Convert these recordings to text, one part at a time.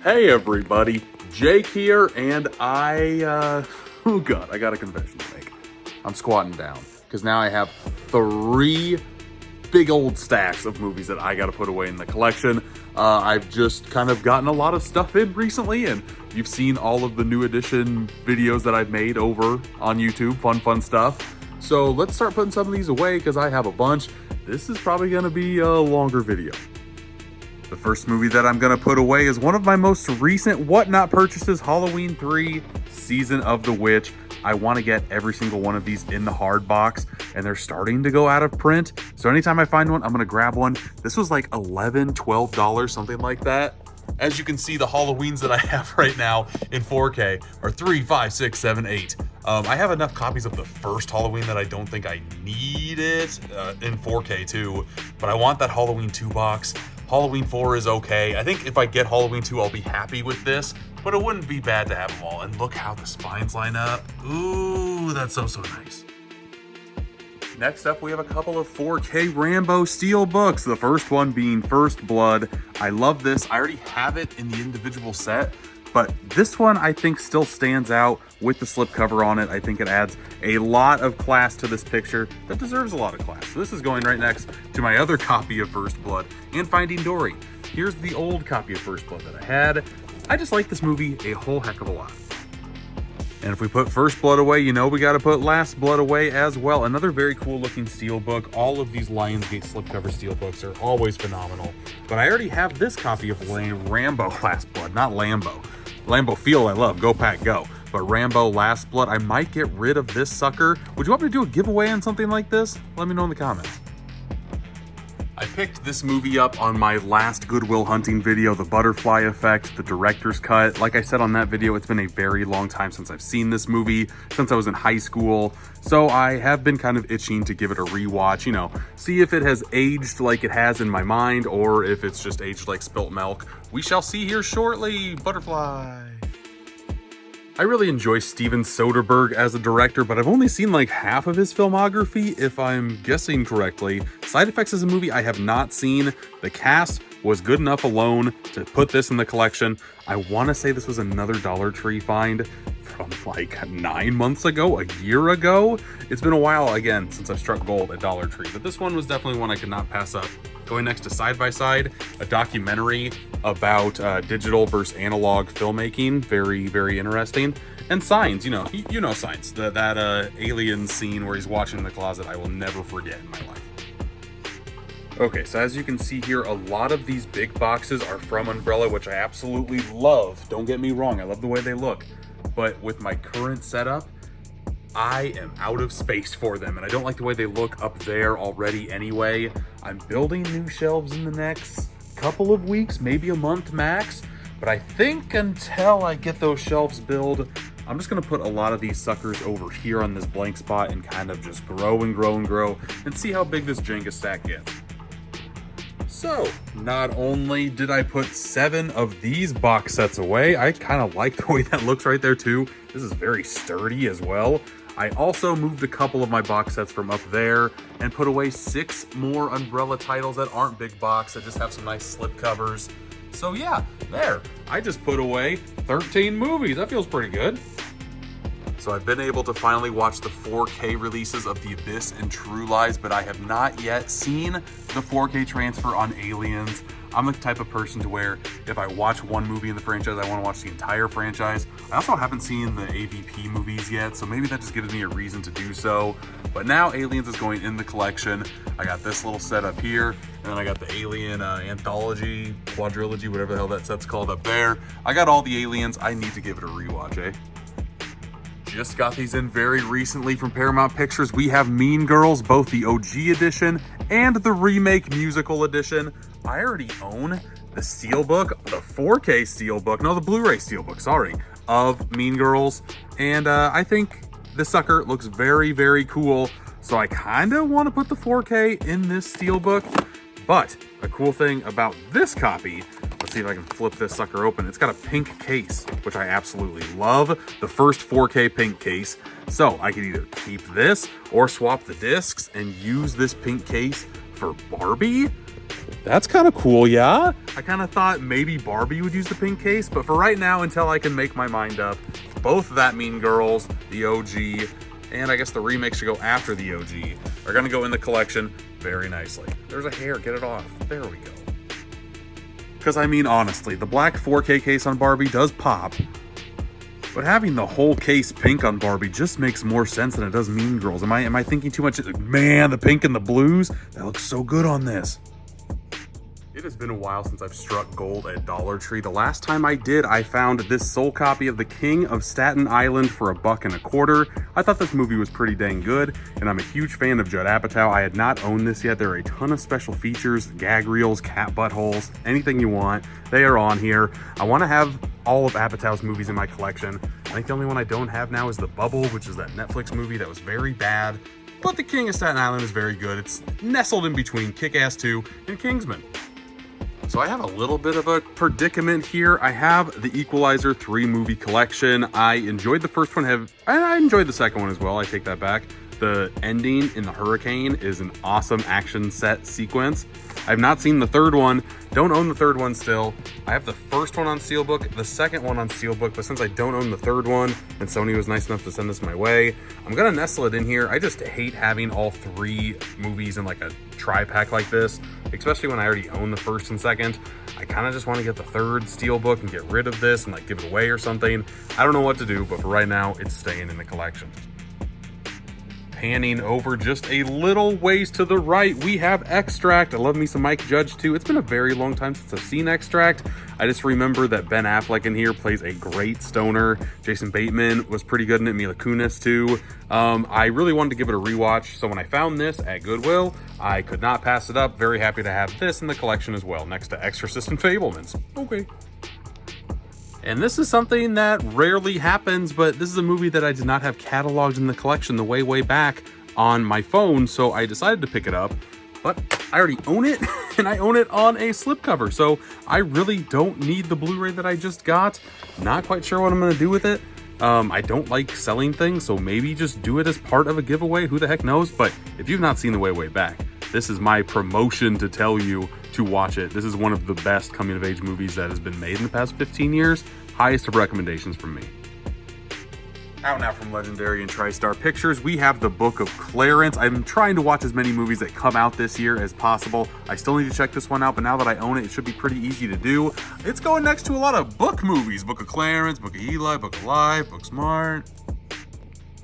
Hey everybody, Jake here, and oh god, I got a confession to make. I'm squatting down, because now I have 3 big old stacks of movies that I gotta put away in the collection. I've just kind of gotten a lot of stuff in recently, and you've seen all of the new edition videos that I've made over on YouTube, fun stuff. So let's start putting some of these away, because I have a bunch. This is probably gonna be a longer video. The first movie that I'm gonna put away is one of my most recent whatnot purchases, Halloween 3, Season of the Witch. I wanna get every single one of these in the hard box, and they're starting to go out of print. So anytime I find one, I'm gonna grab one. This was like $11, $12, something like that. As you can see, the Halloweens that I have right now in 4K are 3, 5, 6, 7, 8. I have enough copies of the first Halloween that I don't think I need it in 4K too, but I want that Halloween 2 box. Halloween 4 is okay. I think if I get Halloween 2, I'll be happy with this, but it wouldn't be bad to have them all. And look how the spines line up. Ooh, that's so nice. Next up, we have a couple of 4K Rambo Steelbooks. The first one being First Blood. I love this. I already have it in the individual set, but this one I think still stands out with the slipcover on it. I think it adds a lot of class to this picture that deserves a lot of class. So this is going right next to my other copy of First Blood and Finding Dory. Here's the old copy of First Blood that I had. I just like this movie a whole heck of a lot. And if we put First Blood away, you know we got to put Last Blood away as well. Another very cool looking steelbook. All of these Lionsgate slipcover steelbooks are always phenomenal. But I already have this copy of Rambo Last Blood, not Lambo. Lambo Feel I love, go pack go. But Rambo Last Blood, I might get rid of this sucker. Would you want me to do a giveaway on something like this? Let me know in the comments. I picked this movie up on my last Goodwill Hunting video, The Butterfly Effect, the director's cut. Like I said on that video, it's been a very long time since I've seen this movie, since I was in high school. So I have been kind of itching to give it a rewatch, you know, see if it has aged like it has in my mind, or if it's just aged like spilt milk. We shall see here shortly. Butterfly. I really enjoy Steven Soderbergh as a director, but I've only seen like half of his filmography, if I'm guessing correctly. Side Effects is a movie I have not seen. The cast was good enough alone to put this in the collection. I want to say this was another Dollar Tree find from like 9 months ago, a year ago. It's been a while again since I've struck gold at Dollar Tree, but this one was definitely one I could not pass up. Going next to Side by Side, a documentary about digital versus analog filmmaking. Very interesting. And Signs, you know Signs, that alien scene where he's watching in the closet, I will never forget in my life. Okay, so as you can see here, a lot of these big boxes are from Umbrella, which I absolutely love. Don't get me wrong, I love the way they look. But with my current setup, I am out of space for them, and I don't like the way they look up there already anyway. I'm building new shelves in the next couple of weeks, maybe a month max, but I think until I get those shelves built, I'm just gonna put a lot of these suckers over here on this blank spot and kind of just grow and see how big this Jenga stack gets. So, not only did I put 7 of these box sets away, I kind of like the way that looks right there too. This is very sturdy as well. I also moved a couple of my box sets from up there and put away 6 more Umbrella titles that aren't big box, that just have some nice slip covers. So yeah, there. I just put away 13 movies. That feels pretty good. So I've been able to finally watch the 4K releases of The Abyss and True Lies, but I have not yet seen the 4K transfer on Aliens. I'm the type of person to where if I watch one movie in the franchise, I want to watch the entire franchise. I also haven't seen the AVP movies yet, so maybe that just gives me a reason to do so. But now Aliens is going in the collection. I got this little set up here, and then I got the Alien Anthology, Quadrilogy, whatever the hell that set's called up there. I got all the Aliens. I need to give it a rewatch, eh? Just got these in very recently from Paramount Pictures. We have Mean Girls, both the OG edition and the remake musical edition. I already own the steelbook, the 4K steelbook, no, the Blu-ray steelbook, sorry, of Mean Girls. And I think this sucker looks very cool. So I kind of want to put the 4K in this steelbook. But a cool thing about this copy, let's see if I can flip this sucker open. It's got a pink case, which I absolutely love. The first 4K pink case. So I could either keep this or swap the discs and use this pink case for Barbie. That's kind of cool, yeah? I kind of thought maybe Barbie would use the pink case, but for right now, until I can make my mind up, both That Mean Girls, the OG, and I guess the remake should go after the OG, are gonna go in the collection very nicely. There's a hair, get it off. There we go. Because I mean, honestly, the black 4K case on Barbie does pop, but having the whole case pink on Barbie just makes more sense than it does Mean Girls. Am I thinking too much? Man, the pink and the blues, that looks so good on this. It has been a while since I've struck gold at Dollar Tree. The last time I did, I found this soul copy of The King of Staten Island for $1.25. I thought this movie was pretty dang good, and I'm a huge fan of Judd Apatow. I had not owned this yet. There are a ton of special features, gag reels, cat buttholes, anything you want. They are on here. I want to have all of Apatow's movies in my collection. I think the only one I don't have now is The Bubble, which is that Netflix movie that was very bad. But The King of Staten Island is very good. It's nestled in between Kick-Ass 2 and Kingsman. So I have a little bit of a predicament here. I have the Equalizer 3 movie collection. I enjoyed the first one, and I enjoyed the second one as well. I take that back. The ending in the hurricane is an awesome action set sequence. I've not seen the third one. Don't own the third one still. I have the first one on Steelbook, the second one on Steelbook, but since I don't own the third one, and Sony was nice enough to send this my way, I'm gonna nestle it in here. I just hate having all three movies in like a tri-pack like this, especially when I already own the first and second. I kind of just want to get the third Steelbook and get rid of this and like give it away or something. I don't know what to do, but for right now, it's staying in the collection. Panning over just a little ways to the right, we have Extract. I love me some Mike Judge too. It's been a very long time since I've seen Extract. I just remember that Ben Affleck in here plays a great stoner. Jason Bateman was pretty good in it, Mila Kunis too. I really wanted to give it a rewatch, so when I found this at Goodwill, I could not pass it up. Very happy to have this in the collection as well, next to Exorcist and Fablemans. Okay. And this is something that rarely happens, but this is a movie that I did not have cataloged in the collection the way back on my phone, so I decided to pick it up. But I already own it, and I own it on a slipcover, so I really don't need the Blu-ray that I just got. Not quite sure what I'm going to do with it. I don't like selling things, so maybe just do it as part of a giveaway. Who the heck knows? But if you've not seen The Way Back, this is my promotion to tell you to watch it. This is one of the best coming-of-age movies that has been made in the past 15 years. Highest of recommendations from me. Out now from Legendary and TriStar Pictures, we have The Book of Clarence. I'm trying to watch as many movies that come out this year as possible. I still need to check this one out, but now that I own it, it should be pretty easy to do. It's going next to a lot of book movies. Book of Clarence, Book of Eli, Book of Life, Book Smart.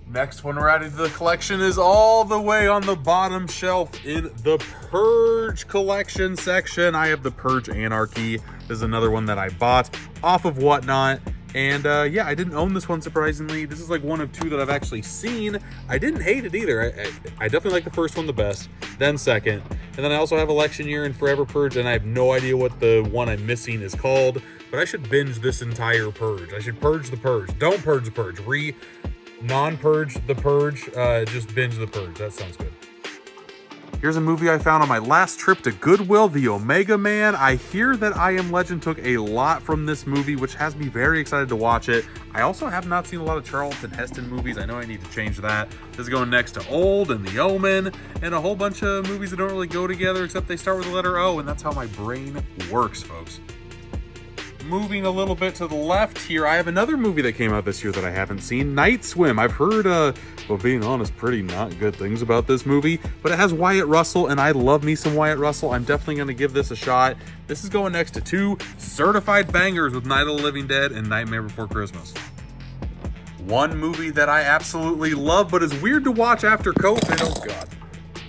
Next one we're adding to the collection is all the way on the bottom shelf in the Purge collection section. I have the Purge Anarchy. This is another one that I bought off of Whatnot. And yeah, I didn't own this one, surprisingly. This is like one of two that I've actually seen. I didn't hate it either. I definitely like the first one the best, then second. And then I also have Election Year and Forever Purge, and I have no idea what the one I'm missing is called. But I should binge this entire Purge. I should purge the Purge. Don't purge the Purge. Non-purge the Purge. Just binge the Purge. That sounds good. Here's a movie I found on my last trip to Goodwill, The Omega Man. I hear that I Am Legend took a lot from this movie, which has me very excited to watch it. I also have not seen a lot of Charlton Heston movies. I know I need to change that. This is going next to Old and The Omen and a whole bunch of movies that don't really go together except they start with the letter O, and that's how my brain works, folks. Moving a little bit to the left here, I have another movie that came out this year that I haven't seen, Night Swim. I've heard, well, being honest, pretty not good things about this movie, but it has Wyatt Russell, and I love me some Wyatt Russell. I'm definitely going to give this a shot. This is going next to two certified bangers with Night of the Living Dead and Nightmare Before Christmas. One movie that I absolutely love, but is weird to watch after COVID. Oh, God.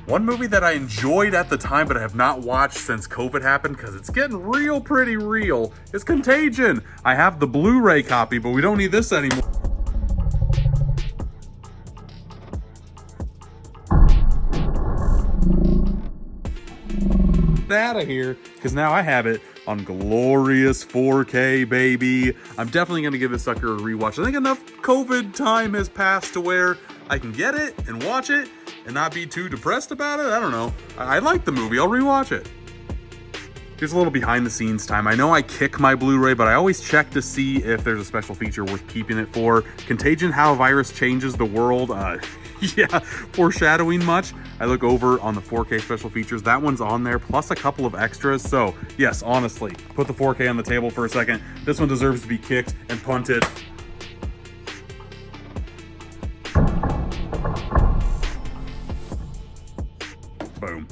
One movie that I enjoyed at the time, but I have not watched since COVID happened because it's getting pretty real, is Contagion. I have the Blu-ray copy, but we don't need this anymore. Out of here, because now I have it on glorious 4K, baby. I'm definitely going to give this sucker a rewatch. I think enough COVID time has passed to where I can get it and watch it and not be too depressed about it. I don't know. I like the movie. I'll rewatch it. Here's a little behind the scenes time. I know I kick my Blu-ray, but I always check to see if there's a special feature worth keeping it for. Contagion, How a Virus Changes the World. Yeah, foreshadowing much. I look over on the 4K special features. That one's on there, plus a couple of extras. So yes, honestly, put the 4K on the table for a second. This one deserves to be kicked and punted. Boom.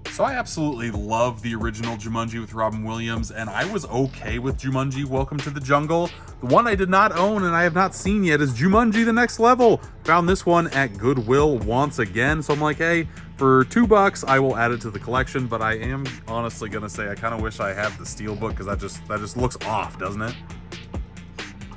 So I absolutely love the original Jumanji with Robin Williams, and I was okay with Jumanji Welcome to the Jungle. The one I did not own and I have not seen yet is Jumanji The Next Level. Found this one at Goodwill once again, so I'm like, hey, for $2, I will add it to the collection, but I am honestly gonna say I kind of wish I had the Steelbook, because that just looks off, doesn't it?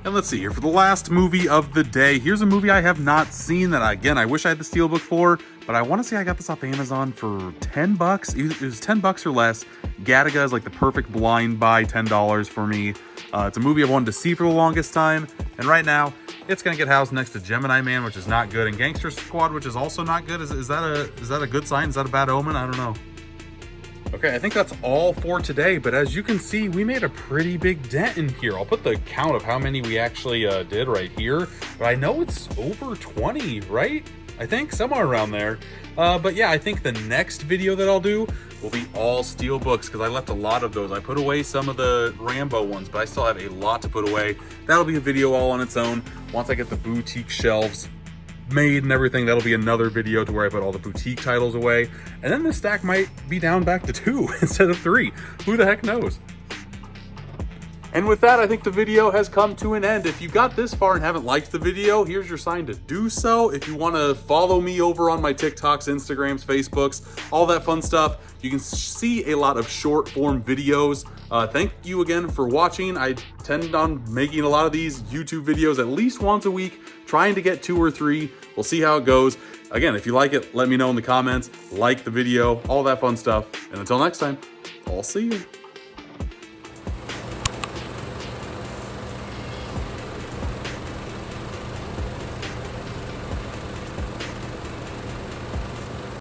And let's see here, for the last movie of the day, here's a movie I have not seen that, again, I wish I had the Steelbook for, but I want to say I got this off Amazon for 10 bucks. It was 10 bucks or less. Gattaca is like the perfect blind buy, $10 for me. It's a movie I've wanted to see for the longest time, and right now, it's going to get housed next to Gemini Man, which is not good, and Gangster Squad, which is also not good. Is that a good sign? Is that a bad omen? I don't know. Okay, I think that's all for today, but as you can see, we made a pretty big dent in here. I'll put the count of how many we actually did right here, but I know it's over 20, right? I think somewhere around there. But yeah, I think the next video that I'll do will be all Steelbooks, because I left a lot of those. I put away some of the Rambo ones, but I still have a lot to put away. That'll be a video all on its own. Once I get the boutique shelves made and everything, that'll be another video to where I put all the boutique titles away, and then the stack might be down back to 2 instead of 3. Who the heck knows? And with that, I think the video has come to an end. If you got this far and haven't liked the video, here's your sign to do so. If you want to follow me over on my TikToks, Instagrams, Facebooks, all that fun stuff, you can see a lot of short form videos. Thank you again for watching. I tend on making a lot of these YouTube videos at least once a week, trying to get 2 or 3. We'll see how it goes. Again, if you like it, let me know in the comments, like the video, all that fun stuff. And until next time, I'll see you.